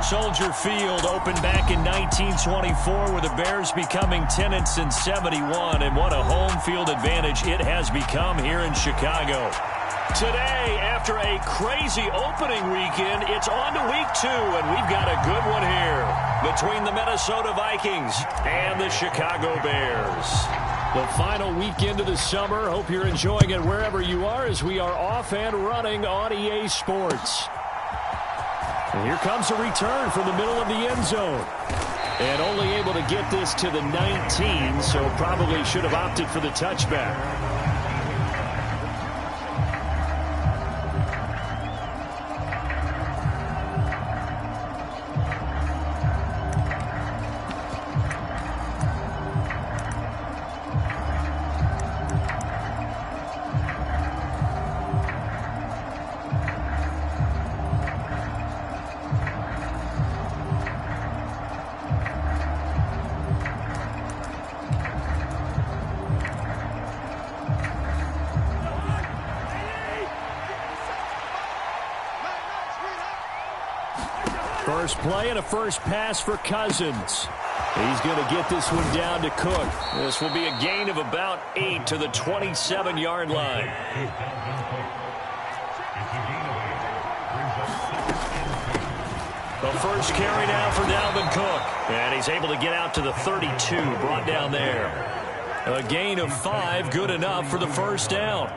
Soldier Field opened back in 1924 with the Bears becoming tenants in 71, and what a home field advantage it has become here in Chicago. Today, after a crazy opening weekend, it's on to week 2, and we've got a good one here between the Minnesota Vikings and the Chicago Bears. The final weekend of the summer. Hope you're enjoying it wherever you are as we are off and running on EA Sports. And here comes a return from the middle of the end zone. And only able to get this to the 19, so probably should have opted for the touchback. First play and a first pass for Cousins. He's going to get this one down to Cook. This will be a gain of about 8 to the 27-yard line. The first carry now for Dalvin Cook. And he's able to get out to the 32, brought down there. A gain of 5, good enough for the first down.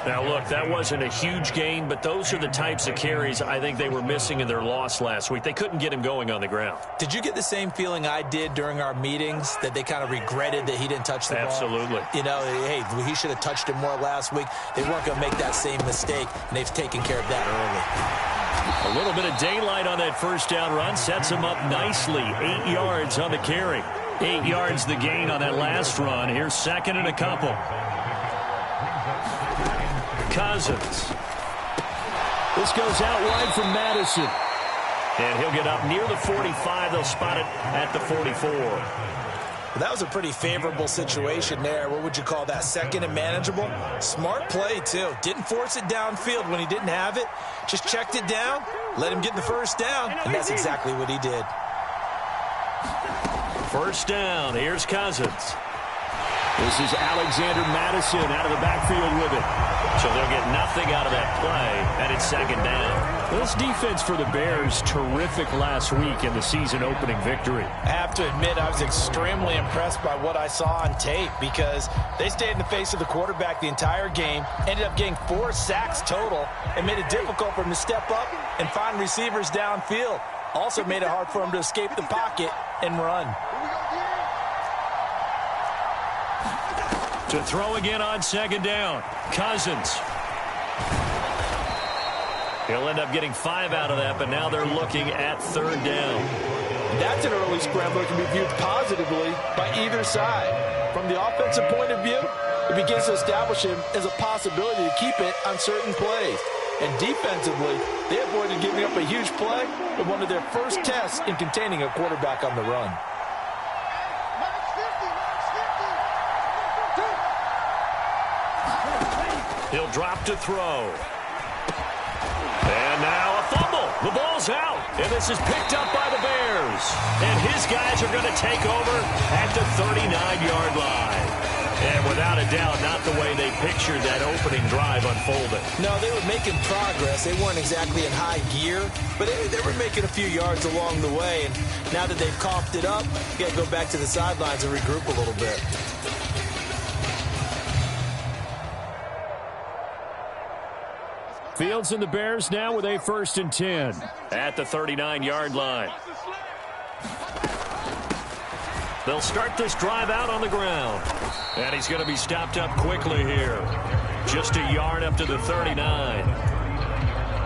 Now, look, that wasn't a huge gain, but those are the types of carries I think they were missing in their loss last week. They couldn't get him going on the ground. Did you get the same feeling I did during our meetings, that they kind of regretted that he didn't touch the ball? Absolutely. You know, hey, he should have touched it more last week. They weren't going to make that same mistake, and they've taken care of that early. A little bit of daylight on that first down run sets him up nicely. 8 yards on the carry. 8 yards the gain on that last run. Here's second and a couple. Cousins. This goes out wide from Madison. And he'll get up near the 45. They'll spot it at the 44. That was a pretty favorable situation there. What would you call that? Second and manageable? Smart play, too. Didn't force it downfield when he didn't have it. Just checked it down, let him get the first down, and that's exactly what he did. First down. Here's Cousins. This is Alexander Madison out of the backfield with it. So they'll get nothing out of that play, and it's second down. This defense for the Bears, terrific last week in the season-opening victory. I have to admit, I was extremely impressed by what I saw on tape because they stayed in the face of the quarterback the entire game, ended up getting 4 sacks total, and made it difficult for him to step up and find receivers downfield. Also made it hard for him to escape the pocket and run. To throw again on second down. Cousins. He'll end up getting 5 out of that, but now they're looking at third down. That's an early scramble that can be viewed positively by either side. From the offensive point of view, it begins to establish him as a possibility to keep it on certain plays. And defensively, they avoided giving up a huge play in one of their first tests in containing a quarterback on the run. He'll drop to throw. And now a fumble. The ball's out. And this is picked up by the Bears. And his guys are going to take over at the 39-yard line. And without a doubt, not the way they pictured that opening drive unfolding. No, they were making progress. They weren't exactly in high gear, but they were making a few yards along the way. And now that they've coughed it up, you got to go back to the sidelines and regroup a little bit. Fields and the Bears now with a 1st and 10 at the 39-yard line. They'll start this drive out on the ground. And he's going to be stopped up quickly here. Just a yard up to the 39.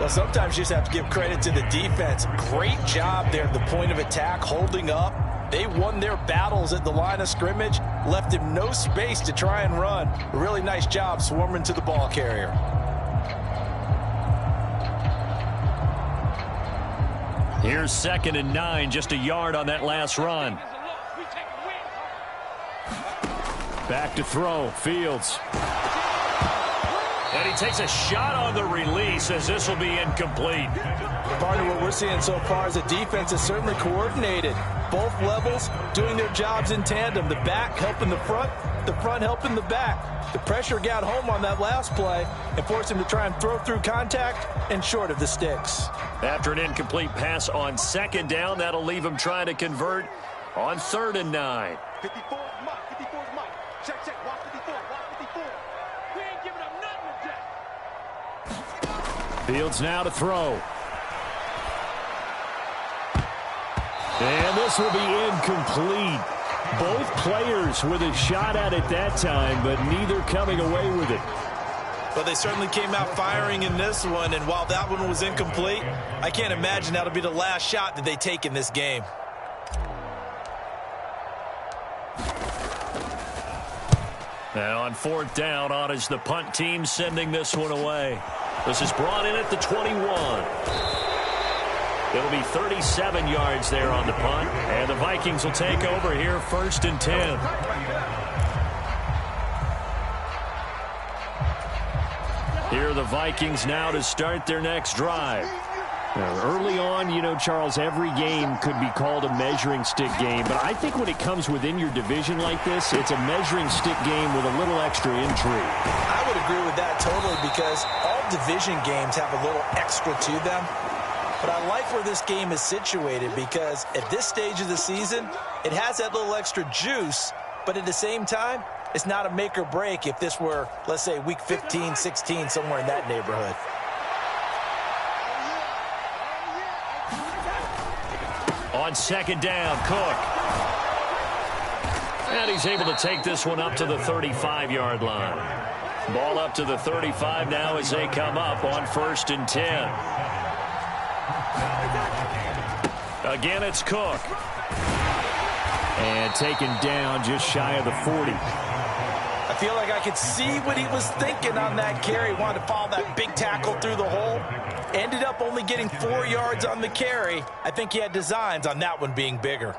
Well, sometimes you just have to give credit to the defense. Great job there at the point of attack, holding up. They won their battles at the line of scrimmage, left him no space to try and run. A really nice job swarming to the ball carrier. Here's 2nd and 9, just a yard on that last run. Back to throw, Fields. And he takes a shot on the release as this will be incomplete. Partner, what we're seeing so far is the defense is certainly coordinated. Both levels doing their jobs in tandem. The back helping the front helping the back. The pressure got home on that last play and forced him to try and throw through contact and short of the sticks. After an incomplete pass on second down, that'll leave him trying to convert on 3rd and 9. 54 is Mike. 54 is Mike. Check, check. Watch 54. Watch 54. We ain't giving up nothing with that. Fields now to throw. And this will be incomplete. Both players with a shot at it that time, but neither coming away with it. But they certainly came out firing in this one, and while that one was incomplete, I can't imagine that'll be the last shot that they take in this game. Now on 4th down, on is the punt team sending this one away. This is brought in at the 21. It'll be 37 yards there on the punt, and the Vikings will take over here 1st and 10. Here are the Vikings now to start their next drive. Now, early on, you know, Charles, every game could be called a measuring stick game, but I think when it comes within your division like this, it's a measuring stick game with a little extra intrigue. I would agree with that totally, because all division games have a little extra to them. But I like where this game is situated, because at this stage of the season, it has that little extra juice, but at the same time, it's not a make or break if this were, let's say, week 15, 16, somewhere in that neighborhood. On 2nd down, Cook. And he's able to take this one up to the 35-yard line. Ball up to the 35 now as they come up on 1st and 10. Again, it's Cook. And taken down just shy of the 40. I feel like I could see what he was thinking on that carry. Wanted to follow that big tackle through the hole. Ended up only getting 4 yards on the carry. I think he had designs on that one being bigger.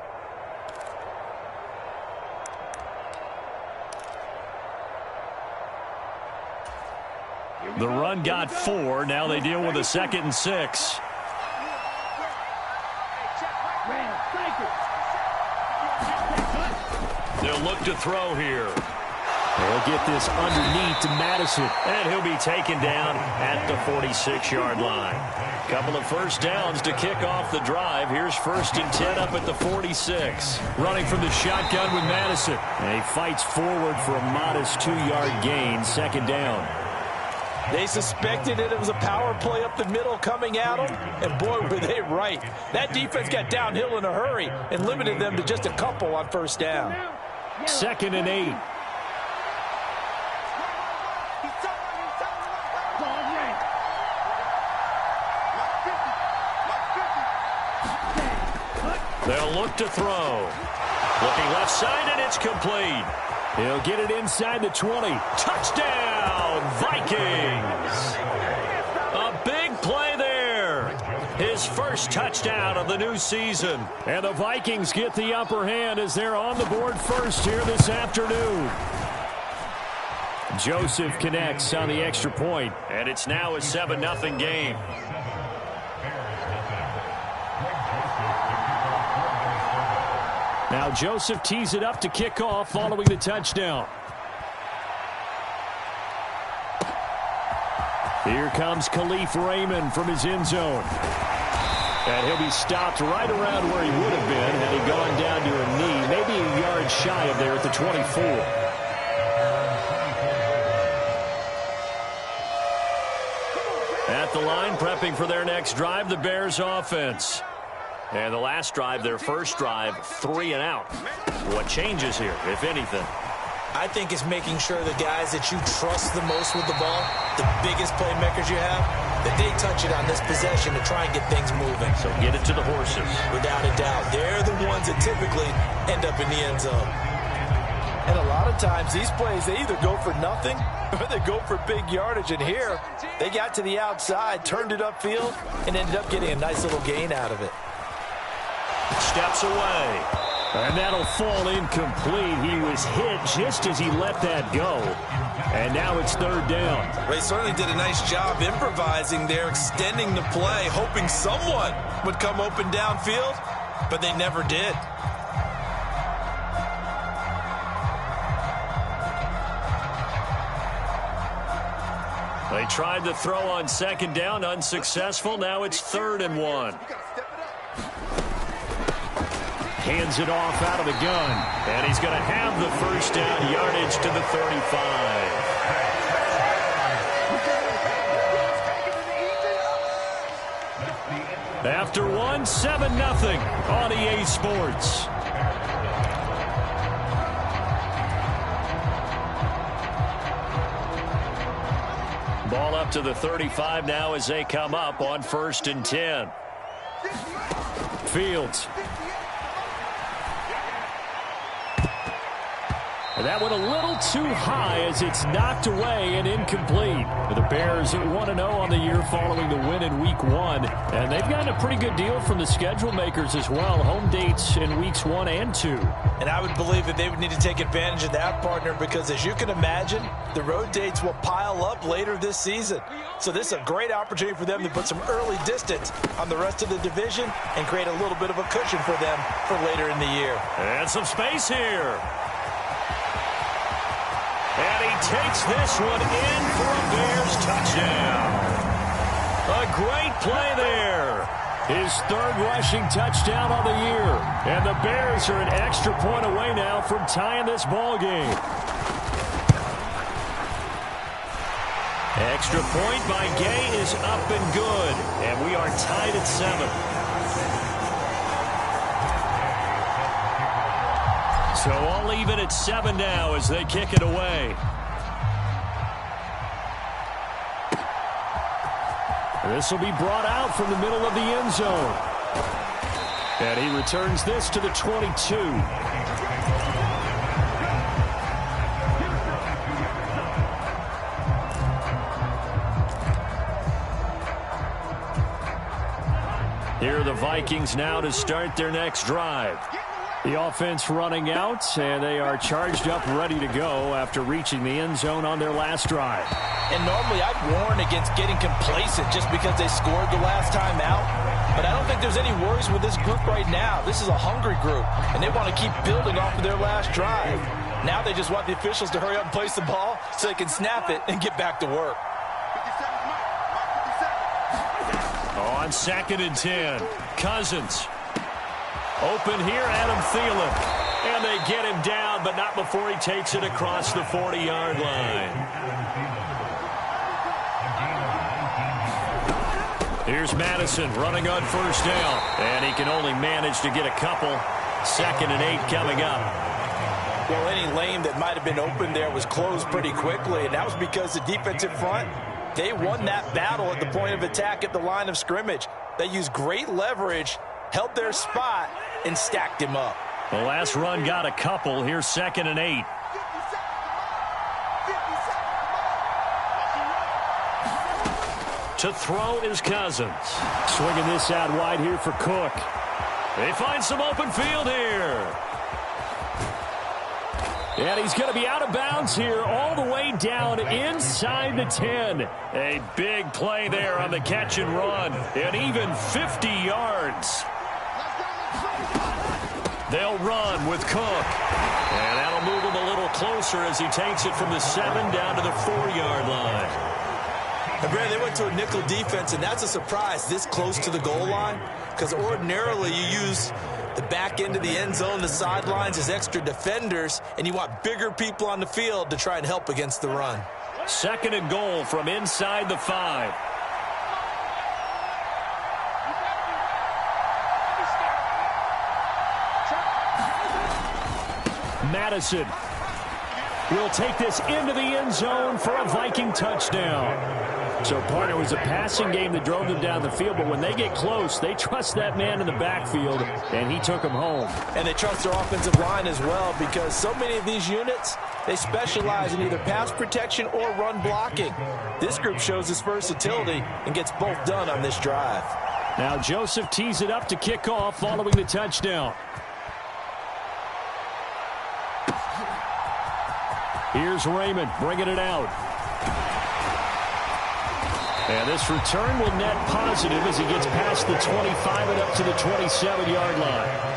The run got 4. Now they deal with a 2nd and 6. They'll look to throw here. They'll get this underneath to Madison. And he'll be taken down at the 46-yard line. Couple of first downs to kick off the drive. Here's 1st and 10 up at the 46. Running from the shotgun with Madison. And he fights forward for a modest 2-yard gain. 2nd down. They suspected that it was a power play up the middle coming at them, and boy, were they right. That defense got downhill in a hurry and limited them to just a couple on 1st down. 2nd and 8. They'll look to throw. Looking left side, and it's complete. He'll get it inside the 20. Touchdown, Vikings! A big play there. His first touchdown of the new season. And the Vikings get the upper hand as they're on the board first here this afternoon. Joseph connects on the extra point, and it's now a 7-0 game. Now Joseph tees it up to kick off following the touchdown. Here comes Khalif Raymond from his end zone. And he'll be stopped right around where he would have been had he gone down to a knee, maybe a yard shy of there at the 24. At the line, prepping for their next drive, the Bears offense. And the last drive, their first drive, 3 and out. What changes here, if anything? I think it's making sure the guys that you trust the most with the ball, the biggest playmakers you have, that they touch it on this possession to try and get things moving. So get it to the horses. Without a doubt. They're the ones that typically end up in the end zone. And a lot of times, these plays, they either go for nothing or they go for big yardage. And here, they got to the outside, turned it upfield, and ended up getting a nice little gain out of it. Steps away. And that'll fall incomplete. He was hit just as he let that go. And now it's third down. Well, he certainly did a nice job improvising there, extending the play, hoping someone would come open downfield, but they never did. They tried to throw on second down, unsuccessful. Now it's 3rd and 1. Hands it off out of the gun. And he's going to have the first down, yardage to the 35. After one, 7-0 on EA Sports. Ball up to the 35 now as they come up on 1st and 10. Fields. And that went a little too high as it's knocked away and incomplete. The Bears 1-0 on the year following the win in Week 1. And they've gotten a pretty good deal from the schedule makers as well. Home dates in Weeks 1 and 2. And I would believe that they would need to take advantage of that, partner, because as you can imagine, the road dates will pile up later this season. So this is a great opportunity for them to put some early distance on the rest of the division and create a little bit of a cushion for them for later in the year. And some space here. And he takes this one in for a Bears touchdown. A great play there. His 3rd rushing touchdown of the year. And the Bears are an extra point away now from tying this ball game. Extra point by Gay is up and good. And we are tied at 7. So all even at 7 now as they kick it away. This will be brought out from the middle of the end zone. And he returns this to the 22. Here are the Vikings now to start their next drive. The offense running out, and they are charged up, ready to go after reaching the end zone on their last drive. And normally I'd warn against getting complacent just because they scored the last time out. But I don't think there's any worries with this group right now. This is a hungry group, and they want to keep building off of their last drive. Now they just want the officials to hurry up and place the ball so they can snap it and get back to work. On 2nd and 10, Cousins. Open here, Adam Thielen. And they get him down, but not before he takes it across the 40-yard line. Here's Madison running on 1st down. And he can only manage to get a couple. 2nd and 8 coming up. Well, any lane that might have been open there was closed pretty quickly, and that was because the defensive front, they won that battle at the point of attack at the line of scrimmage. They used great leverage, held their spot, and stacked him up. The last run got a couple. Here's 2nd and 8. To throw is Cousins. Swinging this out wide here for Cook. They find some open field here. And he's going to be out of bounds here all the way down inside the 10. A big play there on the catch and run. And even 50 yards. They'll run with Cook. And that'll move him a little closer as he takes it from the 7 down to the 4-yard line. And Brad, they went to a nickel defense, and that's a surprise this close to the goal line, because ordinarily you use the back end of the end zone, the sidelines as extra defenders, and you want bigger people on the field to try and help against the run. 2nd and goal from inside the 5. Madison will take this into the end zone for a Viking touchdown. So, partner, it was a passing game that drove them down the field, but when they get close, they trust that man in the backfield, and he took them home. And they trust their offensive line as well, because so many of these units, they specialize in either pass protection or run blocking. This group shows its versatility and gets both done on this drive. Now Joseph tees it up to kick off following the touchdown. Here's Raymond bringing it out. And this return will net positive as he gets past the 25 and up to the 27-yard line.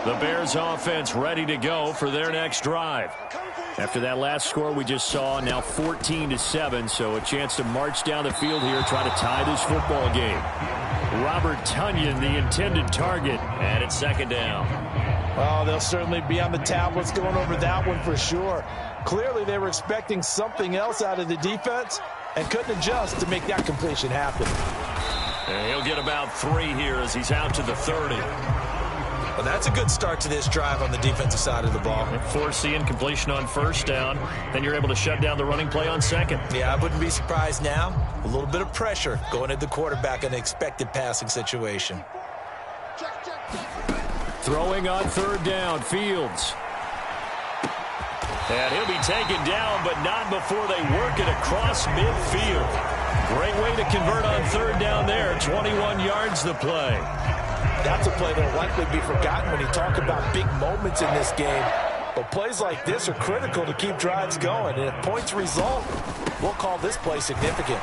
The Bears offense ready to go for their next drive. After that last score we just saw, now 14-7, so a chance to march down the field here, try to tie this football game. Robert Tonyan, the intended target, and it's second down. Oh, they'll certainly be on the tablets going over that one for sure. Clearly they were expecting something else out of the defense and couldn't adjust to make that completion happen. And he'll get about 3 here as he's out to the 30. Well, that's a good start to this drive on the defensive side of the ball. Forcing incompletion on first down. Then you're able to shut down the running play on second. Yeah, I wouldn't be surprised now. A little bit of pressure going at the quarterback in an expected passing situation. Throwing on third down, Fields. And he'll be taken down, but not before they work it across midfield. Great way to convert on third down there. 21 yards the play. That's a play that will likely be forgotten when you talk about big moments in this game. But plays like this are critical to keep drives going. And if points result, we'll call this play significant.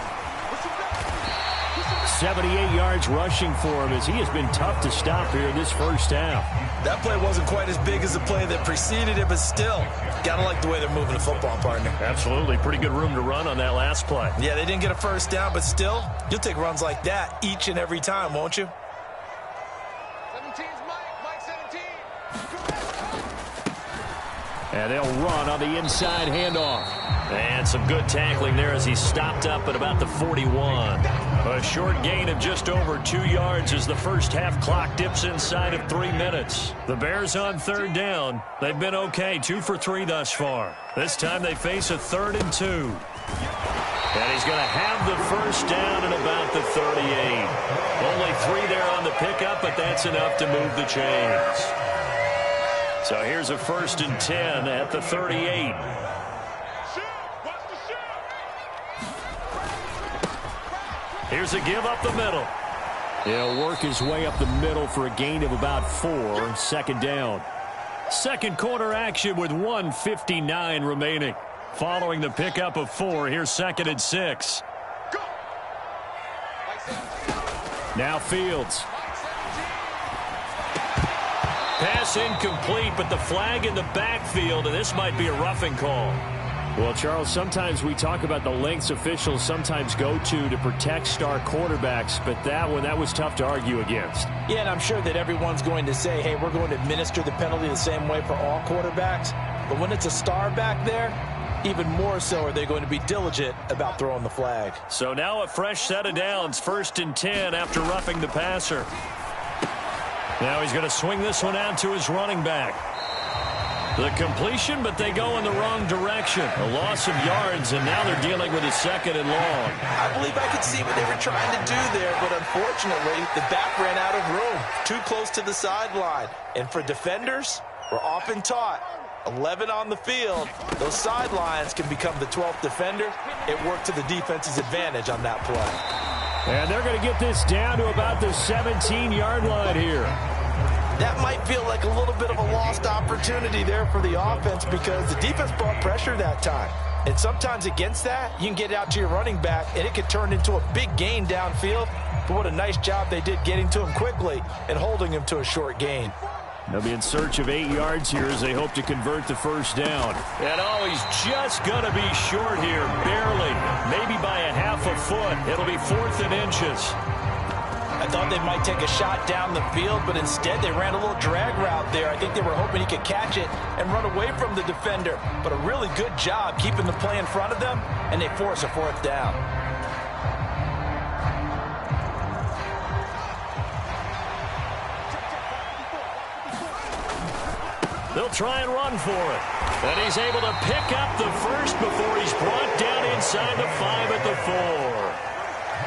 78 yards rushing for him as he has been tough to stop here in this first half. That play wasn't quite as big as the play that preceded it, but still, got to like the way they're moving the football, partner. Absolutely. Pretty good room to run on that last play. Yeah, they didn't get a first down, but still, you'll take runs like that each and every time, won't you? And they'll run on the inside handoff. And some good tackling there as he stopped up at about the 41. A short gain of just over 2 yards as the first half clock dips inside of 3 minutes. The Bears on third down. They've been okay, 2 for 3 thus far. This time they face a 3rd and 2. And he's going to have the first down at about the 38. Only 3 there on the pickup, but that's enough to move the chains. So here's a 1st and 10 at the 38. Here's a give up the middle. He'll work his way up the middle for a gain of about 4. Second down. Second quarter action with 1:59 remaining. Following the pickup of 4, here's 2nd and 6. Now Fields. Pass incomplete, but the flag in the backfield, and this might be a roughing call. Well, Charles, sometimes we talk about the lengths officials sometimes go to protect star quarterbacks, but that was tough to argue against. Yeah, and I'm sure that everyone's going to say, hey, we're going to administer the penalty the same way for all quarterbacks. But when it's a star back there, even more so are they going to be diligent about throwing the flag. So now a fresh set of downs, 1st and 10 after roughing the passer. Now he's going to swing this one out to his running back. The completion, but they go in the wrong direction. A loss of yards, and now they're dealing with a 2nd and long. I believe I could see what they were trying to do there, but unfortunately, the back ran out of room. Too close to the sideline. And for defenders, we're often taught, 11 on the field, those sidelines can become the 12th defender. It worked to the defense's advantage on that play. And they're going to get this down to about the 17-yard line here. That might feel like a little bit of a lost opportunity there for the offense because the defense brought pressure that time. And sometimes against that, you can get it out to your running back, and it could turn into a big gain downfield. But what a nice job they did getting to him quickly and holding him to a short gain. They'll be in search of 8 yards here as they hope to convert the first down. And oh, he's just going to be short here, barely. Maybe by a half a foot. It'll be 4th and inches. I thought they might take a shot down the field, but instead they ran a little drag route there. I think they were hoping he could catch it and run away from the defender. But a really good job keeping the play in front of them, and they force a 4th down. They'll try and run for it. And he's able to pick up the first before he's brought down inside the 5 at the 4.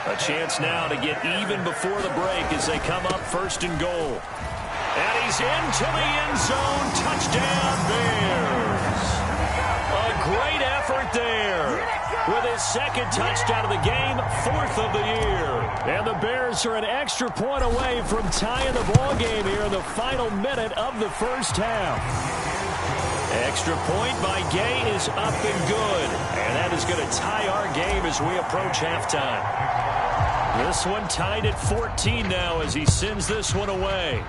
A chance now to get even before the break as they come up 1st and goal. And he's into the end zone. Touchdown, Bears. A great effort there. With his second touchdown of the game, 4th of the year. And the Bears are an extra point away from tying the ball game here in the final minute of the first half. Extra point by Gay is up and good. And that is going to tie our game as we approach halftime. This one tied at 14 now as he sends this one away.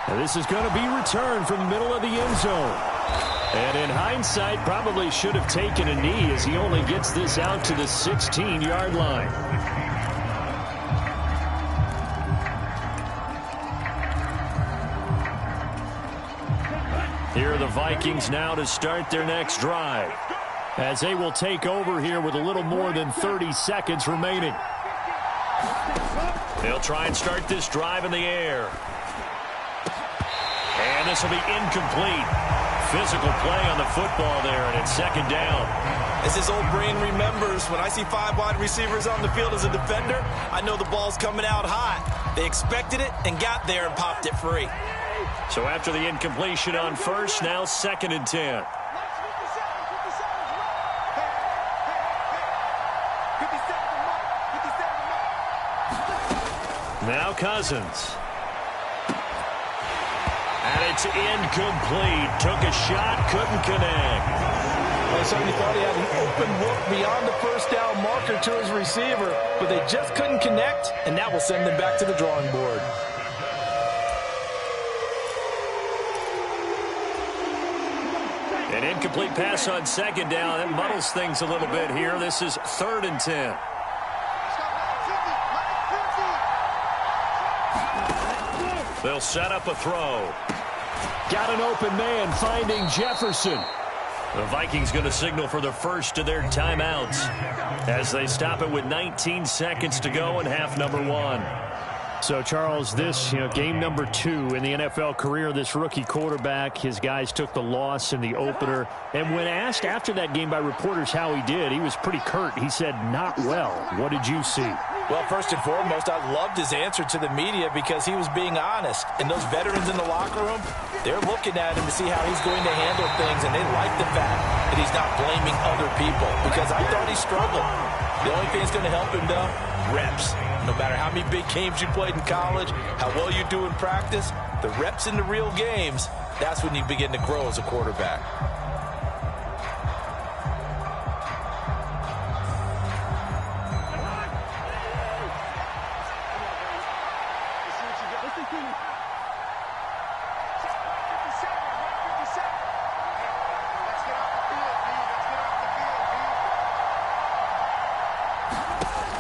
And this is going to be returned from the middle of the end zone. And in hindsight, probably should have taken a knee as he only gets this out to the 16-yard line. Here are the Vikings now to start their next drive, as they will take over here with a little more than 30 seconds remaining. They'll try and start this drive in the air. And this will be incomplete. Physical play on the football there, and it's second down. As his old brain remembers, when I see 5 wide receivers on the field as a defender, I know the ball's coming out hot. They expected it and got there and popped it free. So after the incompletion on first, now 2nd and 10. Now Cousins. And it's incomplete. Took a shot, couldn't connect. Well, somebody thought he had an open look beyond the first down marker to his receiver, but they just couldn't connect, and that will send them back to the drawing board. An incomplete pass on second down. That muddles things a little bit here. This is 3rd and 10. They'll set up a throw. Got an open man finding Jefferson. The Vikings going to signal for the first of their timeouts as they stop it with 19 seconds to go in half number 1. So, Charles, this, game number 2 in the NFL career, this rookie quarterback, his guys took the loss in the opener. And when asked after that game by reporters how he did, he was pretty curt. He said, not well. What did you see? Well, first and foremost, I loved his answer to the media because he was being honest. And those veterans in the locker room, they're looking at him to see how he's going to handle things, and they like the fact that he's not blaming other people because I thought he struggled. The only thing that's going to help him, though, reps. No matter how many big games you played in college, how well you do in practice, the reps in the real games, that's when you begin to grow as a quarterback.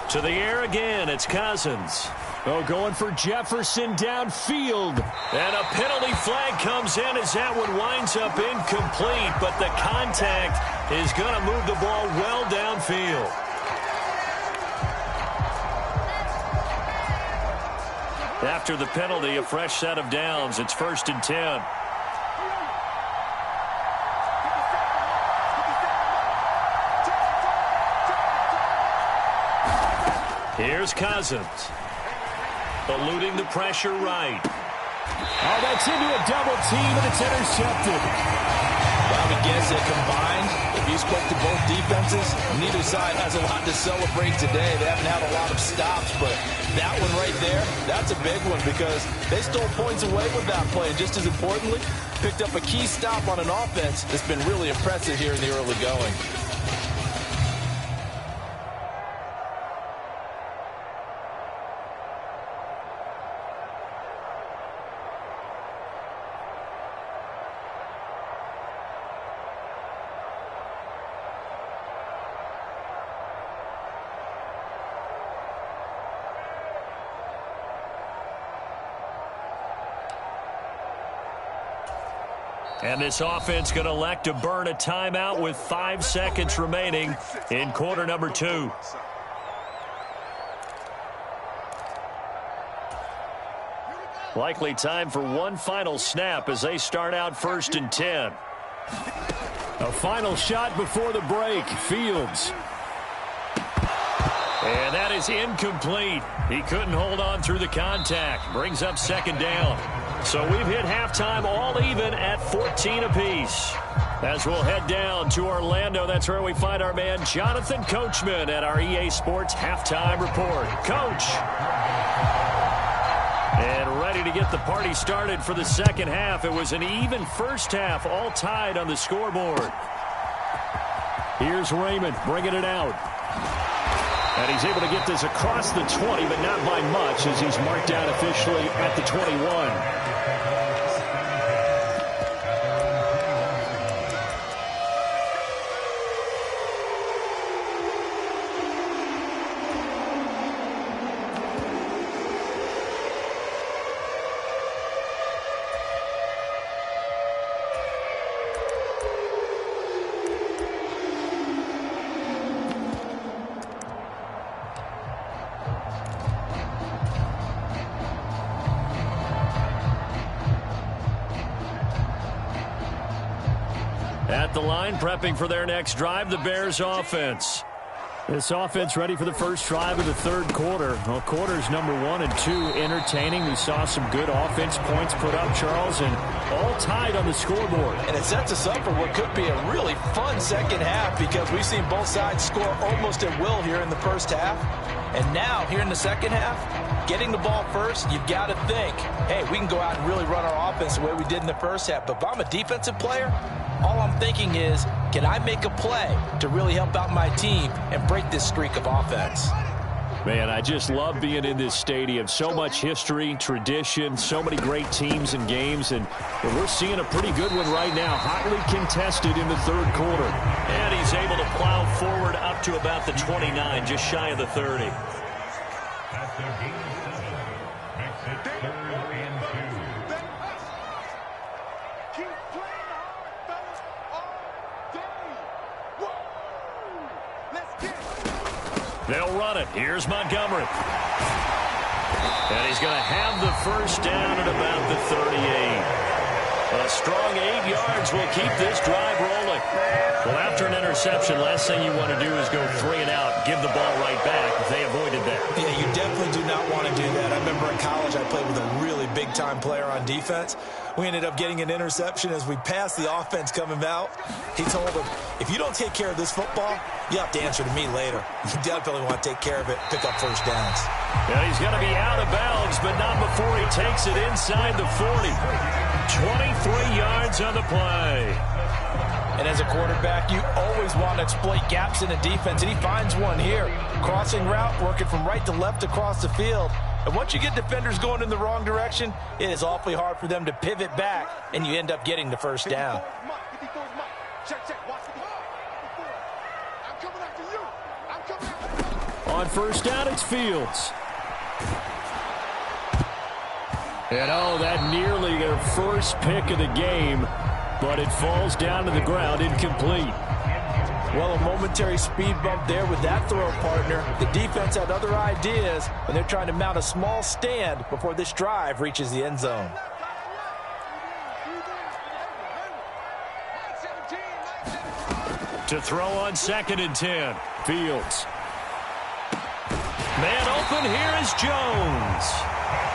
To the air again, it's Cousins. Oh, going for Jefferson downfield. And a penalty flag comes in as that one winds up incomplete, but the contact is going to move the ball well downfield. After the penalty, a fresh set of downs. It's 1st and 10. Here's Cousins. Eluding the pressure right. Oh, that's into a double team, and it's intercepted. Well, I guess that combined, if you spoke to both defenses, neither side has a lot to celebrate today. They haven't had a lot of stops, but that one right there, that's a big one because they stole points away with that play. And just as importantly, picked up a key stop on an offense that's been really impressive here in the early going. And this offense going to elect to burn a timeout with 5 seconds remaining in quarter number 2. Likely time for one final snap as they start out 1st and 10. A final shot before the break. Fields. And that is incomplete. He couldn't hold on through the contact. Brings up second down. So we've hit halftime all even at 14 apiece. As we'll head down to Orlando, that's where we find our man Jonathan Coachman at our EA Sports Halftime Report. Coach. And ready to get the party started for the second half. It was an even first half, all tied on the scoreboard. Here's Raymond bringing it out. And he's able to get this across the 20, but not by much as he's marked down officially at the 21. At the line, prepping for their next drive, the Bears offense. This offense ready for the first drive of the third quarter. Well, quarters number 1 and 2 entertaining. We saw some good offense points put up, Charles, and all tied on the scoreboard. And it sets us up for what could be a really fun second half because we've seen both sides score almost at will here in the first half. And now, here in the second half, getting the ball first, you've got to think, hey, we can go out and really run our offense the way we did in the first half. But if I'm a defensive player, all I'm thinking is, can I make a play to really help out my team and break this streak of offense? Man, I just love being in this stadium. So much history, tradition, so many great teams and games, and we're seeing a pretty good one right now, hotly contested in the third quarter. And he's able to plow forward up to about the 29, just shy of the 30. They'll run it. Here's Montgomery. And he's going to have the first down at about the 38. A strong 8 yards will keep this drive rolling. Well, after an interception, last thing you want to do is go 3 and out, give the ball right back. They avoided that. Yeah, you definitely do not want to do that. I remember in college I played with a really big-time player on defense. We ended up getting an interception as we passed the offense coming out. He told him, if you don't take care of this football, you have to answer to me later. You definitely want to take care of it, pick up first downs. Yeah, he's going to be out of bounds, but not before he takes it inside the 40. 23 yards on the play. And as a quarterback, you always want to exploit gaps in the defense, and he finds one here. Crossing route, working from right to left across the field. And once you get defenders going in the wrong direction, it is awfully hard for them to pivot back, and you end up getting the first down. On first down, it's Fields. And that nearly their first pick of the game, but it falls down to the ground, incomplete. Well, a momentary speed bump there with that throw, partner. The defense had other ideas, and they're trying to mount a small stand before this drive reaches the end zone. To throw on 2nd and 10. Fields. Man open, here is Jones.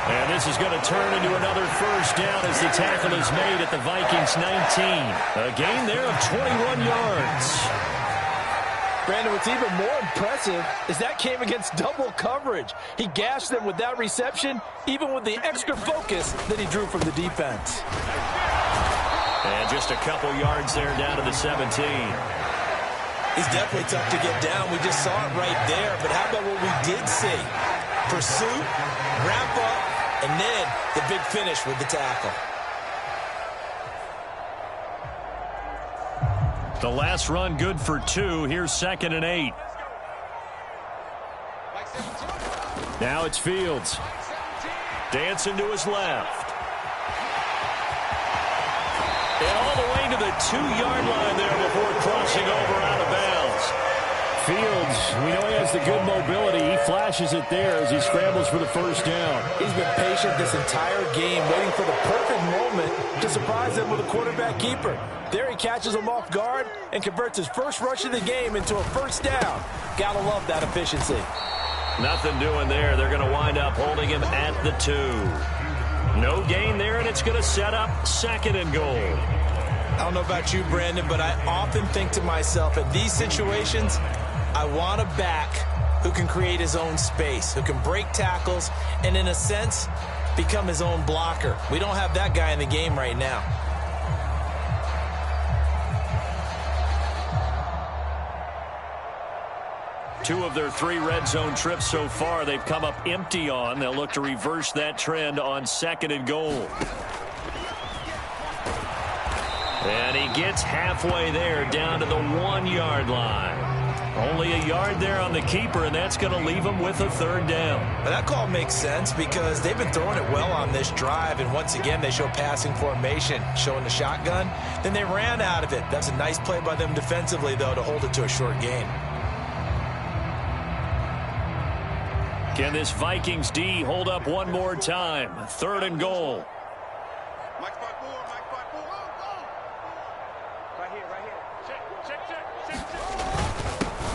And this is going to turn into another first down as the tackle is made at the Vikings 19. A gain there of 21 yards. Brandon, what's even more impressive is that came against double coverage. He gashed them with that reception, even with the extra focus that he drew from the defense. And just a couple yards there down to the 17. He's definitely tough to get down. We just saw it right there. But how about what we did see? Pursuit, wrap up, and then the big finish with the tackle. The last run good for 2. Here's 2nd and 8. Now it's Fields. Dancing to his left. And all the way to the 2-yard line there before crossing over out of bounds. Fields, we know he has the good mobility. He flashes it there as he scrambles for the first down. He's been patient this entire game, waiting for the perfect moment to surprise them with a quarterback keeper. There he catches him off guard and converts his first rush of the game into a first down. Gotta love that efficiency. Nothing doing there. They're going to wind up holding him at the 2. No gain there, and it's going to set up 2nd and goal. I don't know about you, Brandon, but I often think to myself, in these situations, I want a back who can create his own space, who can break tackles, and in a sense, become his own blocker. We don't have that guy in the game right now. Two of their 3 red zone trips so far, they've come up empty on. They'll look to reverse that trend on 2nd and goal. And he gets halfway there, down to the 1-yard line. Only a yard there on the keeper, and that's going to leave him with a 3rd down. But that call makes sense because they've been throwing it well on this drive, and once again, they show passing formation, showing the shotgun. Then they ran out of it. That's a nice play by them defensively, though, to hold it to a short gain. Can this Vikings D hold up one more time? 3rd and goal. Mike 5-4, Mike 5-4. Right here. Check.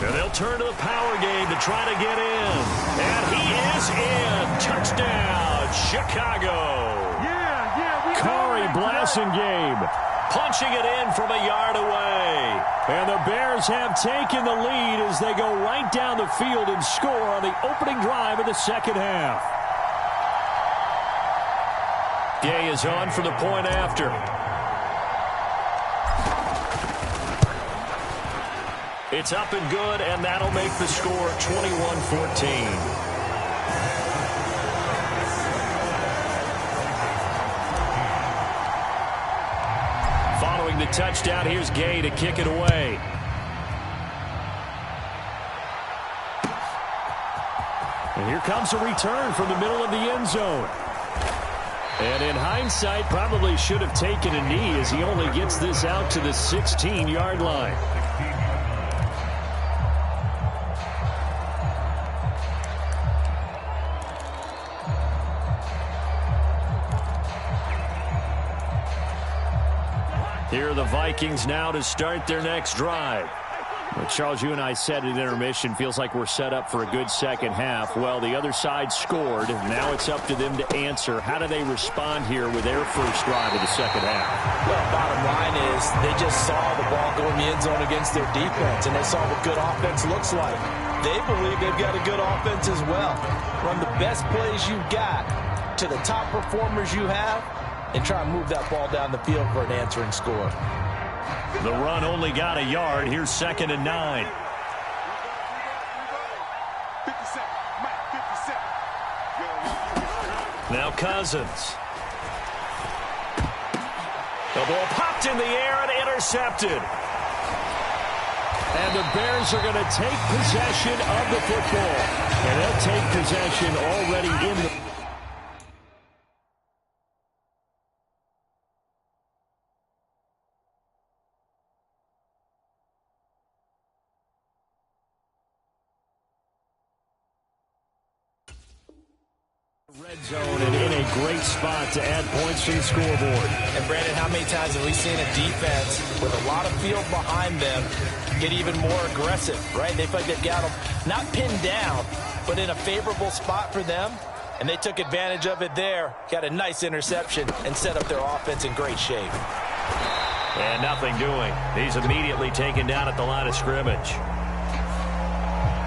And they'll turn to the power game to try to get in. And he is in. Touchdown, Chicago. Corey Blasingame punching it in from a yard away. And the Bears have taken the lead as they go right down the field and score on the opening drive of the 2nd half. Gay is on for the point after. It's up and good, and that'll make the score 21-14. Following the touchdown, here's Gay to kick it away. And here comes a return from the middle of the end zone. And in hindsight, probably should have taken a knee as he only gets this out to the 16-yard line. Here are the Vikings now to start their next drive. Well, Charles, you and I said at intermission, feels like we're set up for a good 2nd half. Well, the other side scored. Now it's up to them to answer. How do they respond here with their first drive of the 2nd half? Well, bottom line is they just saw the ball go in the end zone against their defense, and they saw what good offense looks like. They believe they've got a good offense as well. Run the best plays you've got to the top performers you have, and try and move that ball down the field for an answering score. The run only got a yard. Here's 2nd and 9. 50 seconds. Now Cousins. The ball popped in the air and intercepted. And the Bears are going to take possession of the football. And they'll take possession already in the... red zone and in a great spot to add points to the scoreboard. And Brandon, how many times have we seen a defense with a lot of field behind them get even more aggressive, right? They feel like they've got them not pinned down, but in a favorable spot for them, and they took advantage of it there, got a nice interception, and set up their offense in great shape. And nothing doing. He's immediately taken down at the line of scrimmage.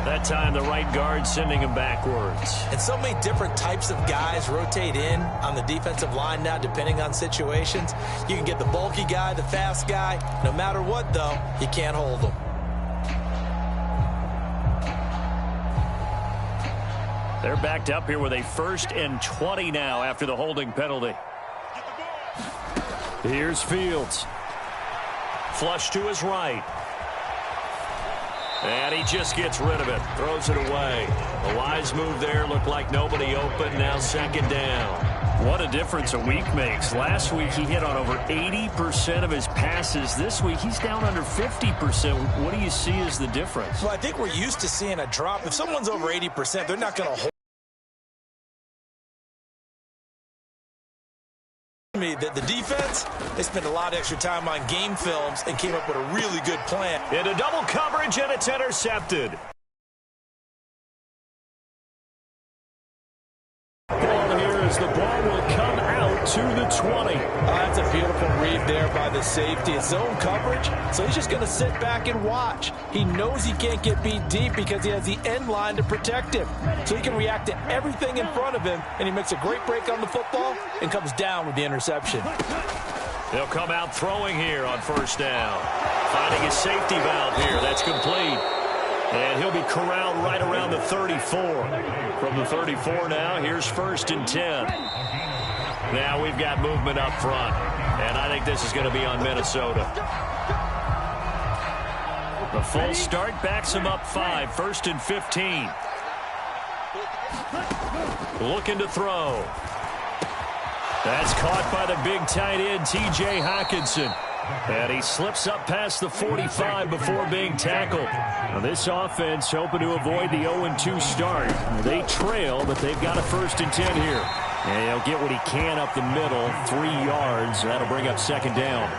That time, the right guard sending him backwards. And so many different types of guys rotate in on the defensive line now, depending on situations. You can get the bulky guy, the fast guy. No matter what, though, you can't hold them. They're backed up here with a 1st and 20 now after the holding penalty. Here's Fields. Flush to his right. And he just gets rid of it. Throws it away. A wise move there. Looked like nobody open. Now 2nd down. What a difference a week makes. Last week he hit on over 80% of his passes. This week he's down under 50%. What do you see as the difference? Well, I think we're used to seeing a drop. If someone's over 80%, they're not going to hold me. The defense, they spent a lot of extra time on game films and came up with a really good plan. Into double coverage, and it's intercepted. as the ball will come out to the 20. That's a beautiful read there by the safety. It's zone coverage, so he's just going to sit back and watch. He knows he can't get beat deep because he has the end line to protect him. So he can react to everything in front of him, and he makes a great break on the football and comes down with the interception. They'll come out throwing here on first down. Finding his safety valve here. That's complete. And he'll be corralled right around the 34. From the 34 now, here's 1st and 10. Now we've got movement up front. And I think this is going to be on Minnesota. The full start backs him up 5. 1st and 15. Looking to throw. That's caught by the big tight end, T.J. Hockenson. And he slips up past the 45 before being tackled. Now this offense hoping to avoid the 0-2 start. They trail, but they've got a 1st and 10 here. And he'll get what he can up the middle, 3 yards. That'll bring up 2nd down.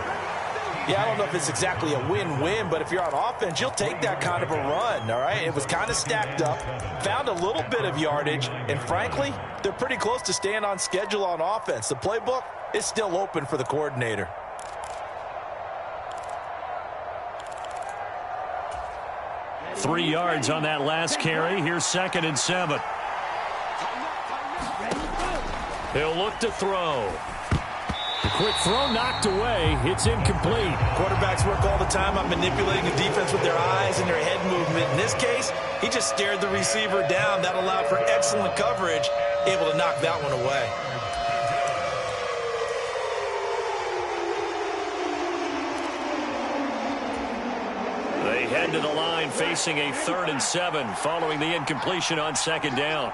Yeah, I don't know if it's exactly a win-win, but if you're on offense, you'll take that kind of a run, all right? It was kind of stacked up, found a little bit of yardage, and frankly, they're pretty close to staying on schedule on offense. The playbook is still open for the coordinator. Three yards on that last carry. Here's 2nd and 7. He'll look to throw. The quick throw knocked away. It's incomplete. Quarterbacks work all the time on manipulating the defense with their eyes and their head movement. In this case, he just stared the receiver down. That allowed for excellent coverage, able to knock that one away. They head to the line facing a 3rd and 7 following the incompletion on 2nd down.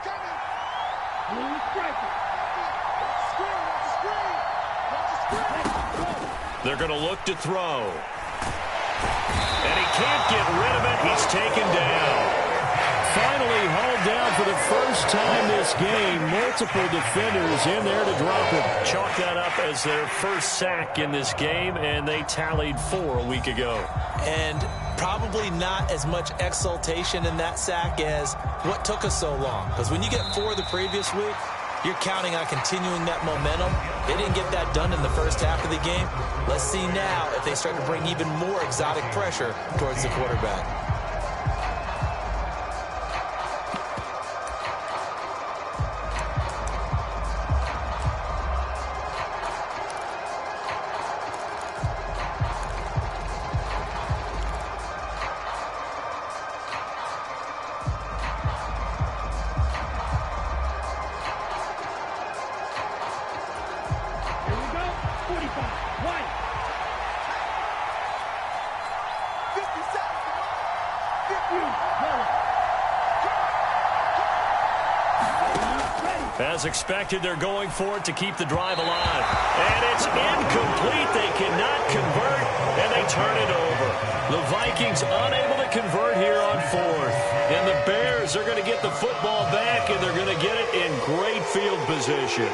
They're going to look to throw. And he can't get rid of it. He's taken down. Finally hauled down for the first time this game. Multiple defenders in there to drop him. Chalk that up as their first sack in this game, and they tallied 4 a week ago. And probably not as much exultation in that sack as what took us so long. Because when you get 4 the previous week, you're counting on continuing that momentum. They didn't get that done in the first half of the game. Let's see now if they start to bring even more exotic pressure towards the quarterback. As expected, they're going for it to keep the drive alive. And it's incomplete. They cannot convert, and they turn it over. The Vikings unable to convert here on 4th. And the Bears are going to get the football back, and they're going to get it in great field position.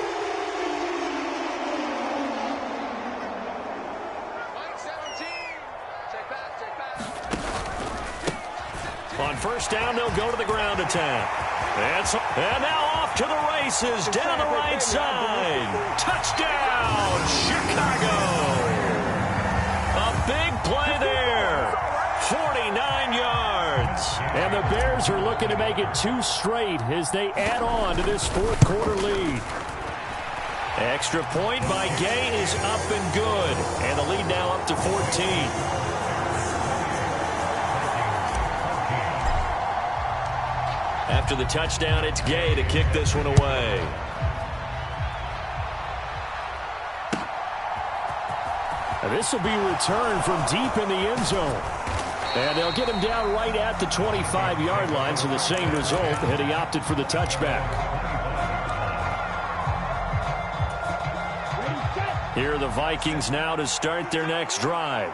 On first down, they'll go to the ground attack. And now off to the races down the right side. Touchdown, Chicago. A big play there. 49 yards. And the Bears are looking to make it 2 straight as they add on to this 4th quarter lead. Extra point by Gay is up and good. And the lead now up to 14. After the touchdown, it's Gay to kick this one away. And this will be returned from deep in the end zone. And they'll get him down right at the 25-yard line, so the same result, and he opted for the touchback. Here are the Vikings now to start their next drive.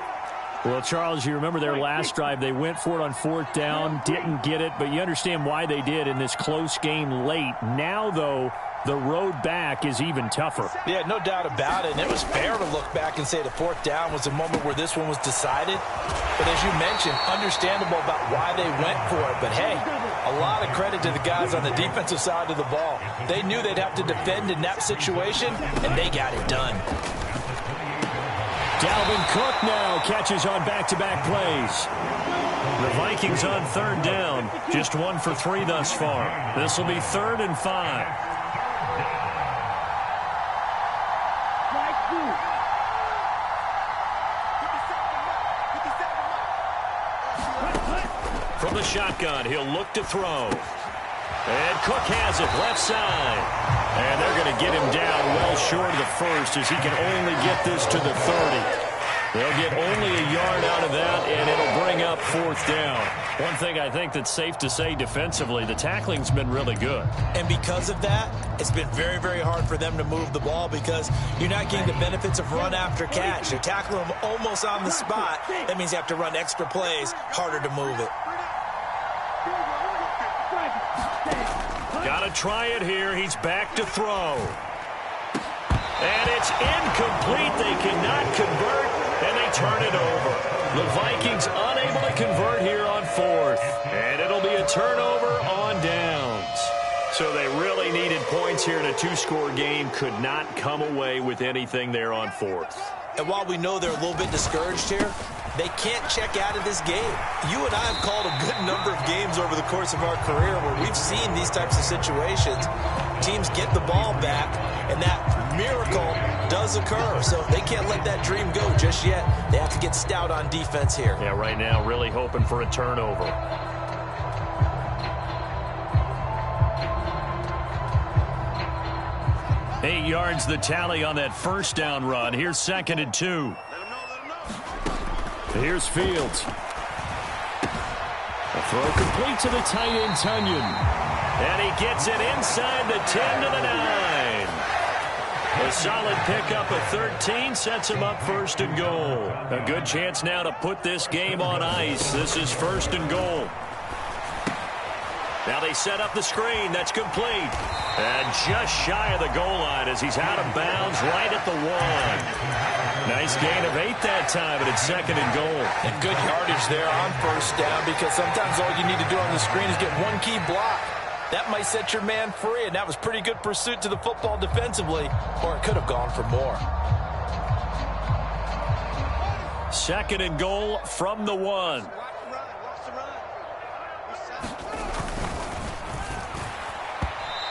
Well, Charles, you remember their last drive. They went for it on 4th down, didn't get it, but you understand why they did in this close game late. Now, though, the road back is even tougher. Yeah, no doubt about it. And it was fair to look back and say the 4th down was the moment where this one was decided. But as you mentioned, understandable about why they went for it. But, hey, A lot of credit to the guys on the defensive side of the ball. They knew they'd have to defend in that situation, and they got it done. Dalvin Cook now catches on back-to-back plays. The Vikings on third down. Just 1 for 3 thus far. This will be 3rd and 5. From the shotgun, he'll look to throw. And Cook has it, left side. And they're going to get him down well short of the first as he can only get this to the 30. They'll get only a yard out of that, and it'll bring up 4th down. One thing I think that's safe to say defensively, the tackling's been really good. And because of that, it's been very, very hard for them to move the ball because you're not getting the benefits of run after catch. You're tackling them almost on the spot. That means you have to run extra plays, harder to move it. Got to try it here. He's back to throw. And it's incomplete. They cannot convert, and they turn it over. The Vikings unable to convert here on 4th. And it'll be a turnover on downs. So they really needed points here in a 2-score game. Could not come away with anything there on 4th. And while we know they're a little bit discouraged here, they can't check out of this game. You and I have called a good number of games over the course of our career where we've seen these types of situations. Teams get the ball back, and that miracle does occur. So they can't let that dream go just yet. They have to get stout on defense here. Yeah, right now really hoping for a turnover. Eight yards the tally on that first down run. Here's 2nd and 2. Here's Fields. A throw complete to the tight end, Tunyon. And he gets it inside the 10 to the 9. A solid pickup of 13 sets him up 1st and goal. A good chance now to put this game on ice. This is 1st and goal. Now they set up the screen. That's complete. And just shy of the goal line as he's out of bounds right at the 1. Nice gain of 8 that time, and it's 2nd and goal. And good yardage there on 1st down because sometimes all you need to do on the screen is get one key block. That might set your man free, and that was pretty good pursuit to the football defensively, or it could have gone for more. 2nd and goal from the 1.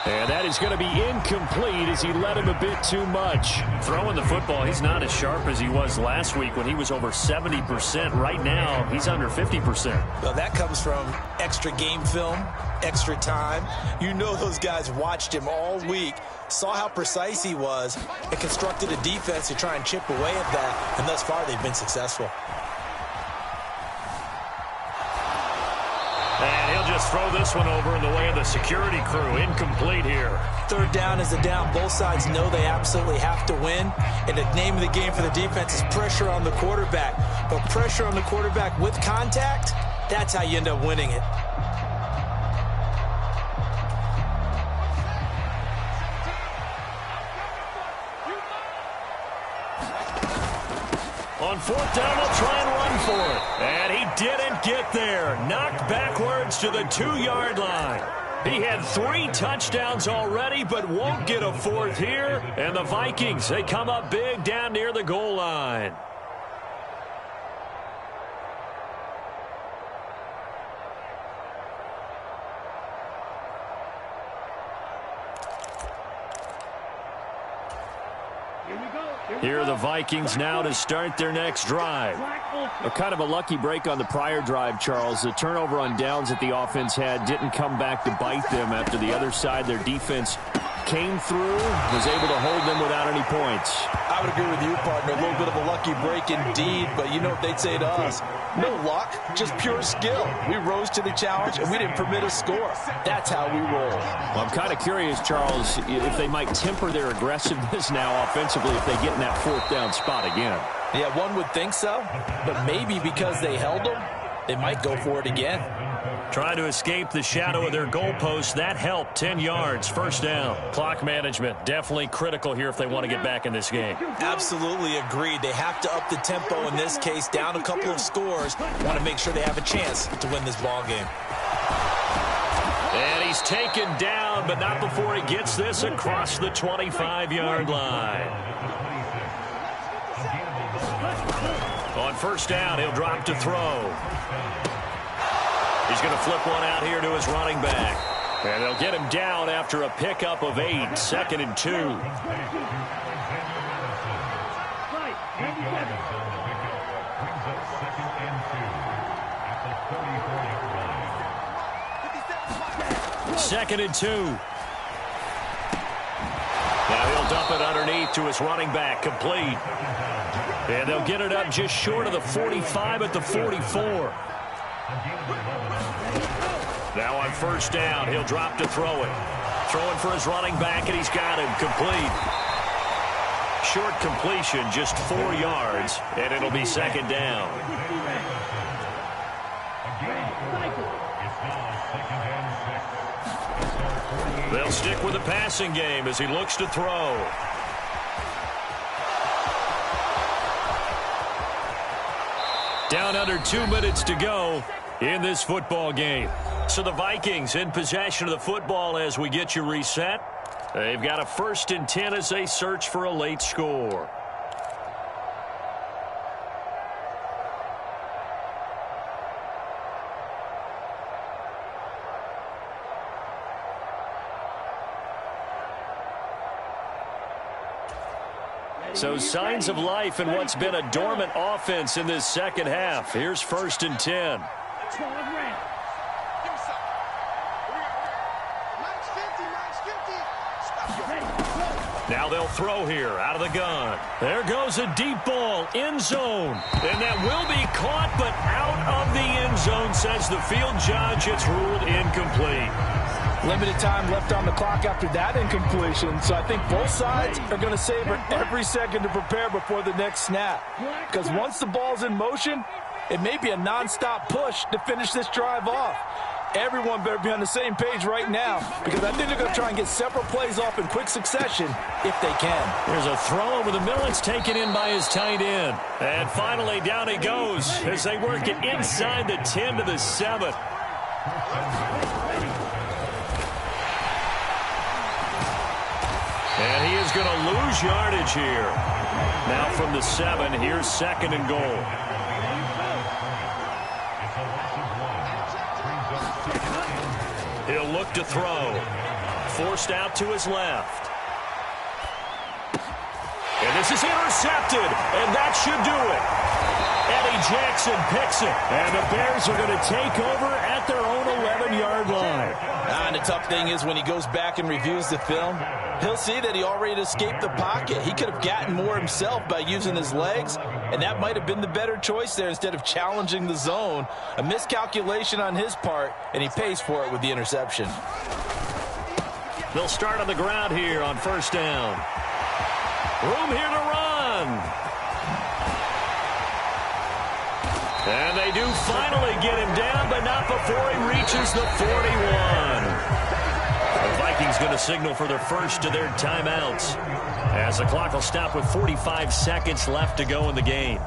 And that is going to be incomplete as he led him a bit too much. Throwing the football, he's not as sharp as he was last week when he was over 70%. Right now, he's under 50%. Well, that comes from extra game film, extra time. You know those guys watched him all week, saw how precise he was, and constructed a defense to try and chip away at that. And thus far, they've been successful. And he'll just throw this one over in the way of the security crew. Incomplete here. 3rd down is a down. Both sides know they absolutely have to win. And the name of the game for the defense is pressure on the quarterback. But pressure on the quarterback with contact, that's how you end up winning it. On 4th down, they'll try and run for it. And he didn't get there. Knocked backwards to the 2-yard line. He had 3 touchdowns already, but won't get a 4th here. And the Vikings, they come up big down near the goal line. Here are the Vikings now to start their next drive. A kind of a lucky break on the prior drive, Charles. The turnover on downs that the offense had didn't come back to bite them after the other side. Their defense came through, was able to hold them without any points. I would agree with you, partner. A little bit of a lucky break indeed, but you know what they'd say to us? No luck, just pure skill. We rose to the challenge, and we didn't permit a score. That's how we roll. Well, I'm kind of curious, Charles, if they might temper their aggressiveness now offensively if they get in that 4th down spot again. Yeah, one would think so, but maybe because they held them, they might go for it again. Trying to escape the shadow of their goalpost. That helped. 10 yards, 1st down. Clock management, definitely critical here if they want to get back in this game. Absolutely agreed. They have to up the tempo in this case, down a couple of scores. Want to make sure they have a chance to win this ball game. And he's taken down, but not before he gets this across the 25-yard line. On first down, he'll drop to throw. He's going to flip one out here to his running back. And they'll get him down after a pickup of 8, 2nd and 2. Second and 2. Now he'll dump it underneath to his running back, complete. And they'll get it up just short of the 45 at the 44. Now on first down, he'll drop to throw it. Throwing for his running back, and he's got him, complete. Short completion, just 4 yards, and it'll be second down. They'll stick with the passing game as he looks to throw. Down under 2 minutes to go in this football game. So the Vikings in possession of the football as we get you reset. They've got a 1st and 10 as they search for a late score. So signs of life in what's been a dormant offense in this second half. Here's 1st and 10. Now they'll throw here out of the gun. There goes a deep ball, end zone. And that will be caught, but out of the end zone, says the field judge. It's ruled incomplete. Limited time left on the clock after that incompletion, so I think both sides are going to savor every second to prepare before the next snap. Because once the ball's in motion, it may be a nonstop push to finish this drive off. Everyone better be on the same page right now, because I think they're going to try and get several plays off in quick succession if they can. There's a throw over the middle. It's taken in by his tight end. And finally down he goes as they work it inside the 10 to the 7. And he is going to lose yardage here. Now from the 7, here's 2nd and goal. He'll look to throw. Forced out to his left. And this is intercepted, and that should do it. Eddie Jackson picks it, and the Bears are going to take over at their own 11-yard line. And the tough thing is when he goes back and reviews the film, he'll see that he already escaped the pocket. He could have gotten more himself by using his legs, and that might have been the better choice there instead of challenging the zone. A miscalculation on his part, and he pays for it with the interception. They'll start on the ground here on first down. Room here to run. And they do finally get him down, but not before he reaches the 41. The Vikings going to signal for their first of their timeouts, as the clock will stop with 45 seconds left to go in the game.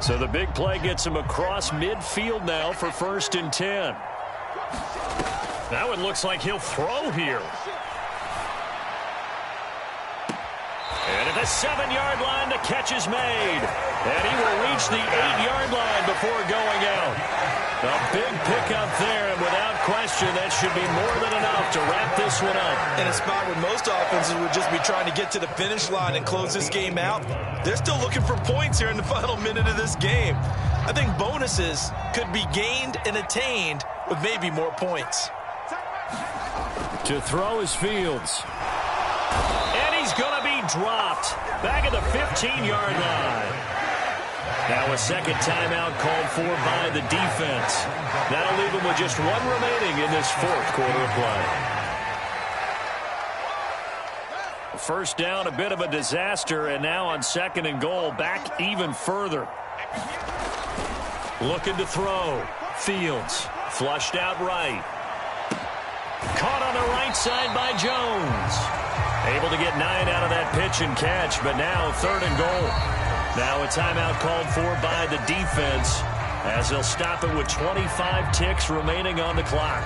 So the big play gets him across midfield now for 1st and 10. Now it looks like he'll throw here. And at the 7-yard line, the catch is made. And he will reach the 8-yard line before going out. A big pickup there, and without question, that should be more than enough to wrap this one up. In a spot where most offenses would just be trying to get to the finish line and close this game out, they're still looking for points here in the final minute of this game. I think bonuses could be gained and attained with maybe more points. To throw is Fields. And he's going to be dropped back at the 15-yard line. Now a second timeout called for by the defense. That'll leave him with just one remaining in this 4th quarter of play. First down, a bit of a disaster, and now on 2nd and goal, back even further. Looking to throw. Fields flushed out right. Caught on the right side by Jones. Able to get 9 out of that pitch and catch, but now 3rd and goal. Now a timeout called for by the defense. as they'll stop it with 25 ticks remaining on the clock.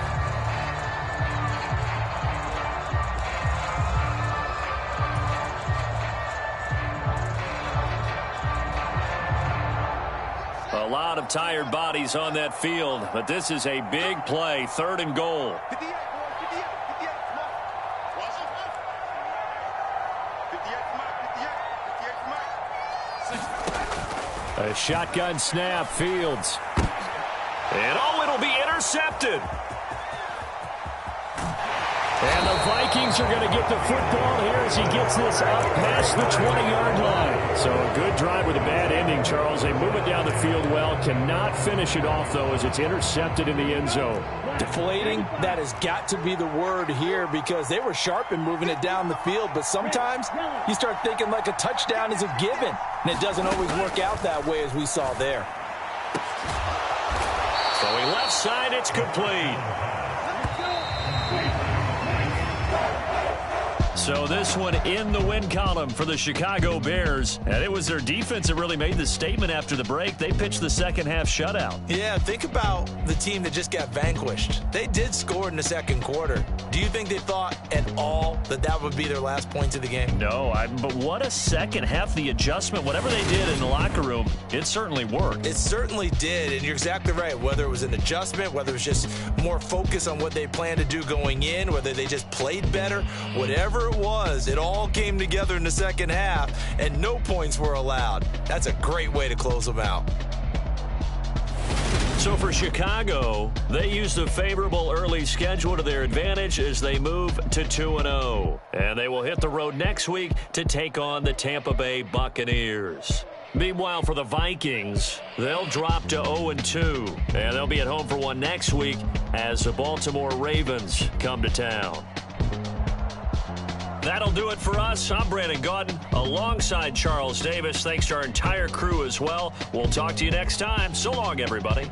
A lot of tired bodies on that field, but this is a big play, 3rd and goal. 58, boys, 58, 58, come on. Watch it. 58, come on, 58, 58. A shotgun snap, Fields. And it'll be intercepted. And the Vikings are going to get the football here as he gets this up past the 20-yard line. So a good drive with a bad ending, Charles. They move it down the field well. Cannot finish it off, though, as it's intercepted in the end zone. Deflating, that has got to be the word here because they were sharp in moving it down the field. But sometimes you start thinking like a touchdown is a given. And it doesn't always work out that way as we saw there. Going left side, it's complete. So this one in the win column for the Chicago Bears. And it was their defense that really made the statement after the break. They pitched the second half shutout. Yeah, think about the team that just got vanquished. They did score in the second quarter. Do you think they thought at all that that would be their last points of the game? No, but what a second half. The adjustment, whatever they did in the locker room, it certainly worked. It certainly did, and you're exactly right. Whether it was an adjustment, whether it was just more focus on what they planned to do going in, whether they just played better, whatever it was, it all came together in the second half, and no points were allowed. That's a great way to close them out. So for Chicago, they used a favorable early schedule to their advantage as they move to 2-0. And they will hit the road next week to take on the Tampa Bay Buccaneers. Meanwhile, for the Vikings, they'll drop to 0-2. And they'll be at home for one next week as the Baltimore Ravens come to town. That'll do it for us. I'm Brandon Gaudin alongside Charles Davis. Thanks to our entire crew as well. We'll talk to you next time. So long, everybody.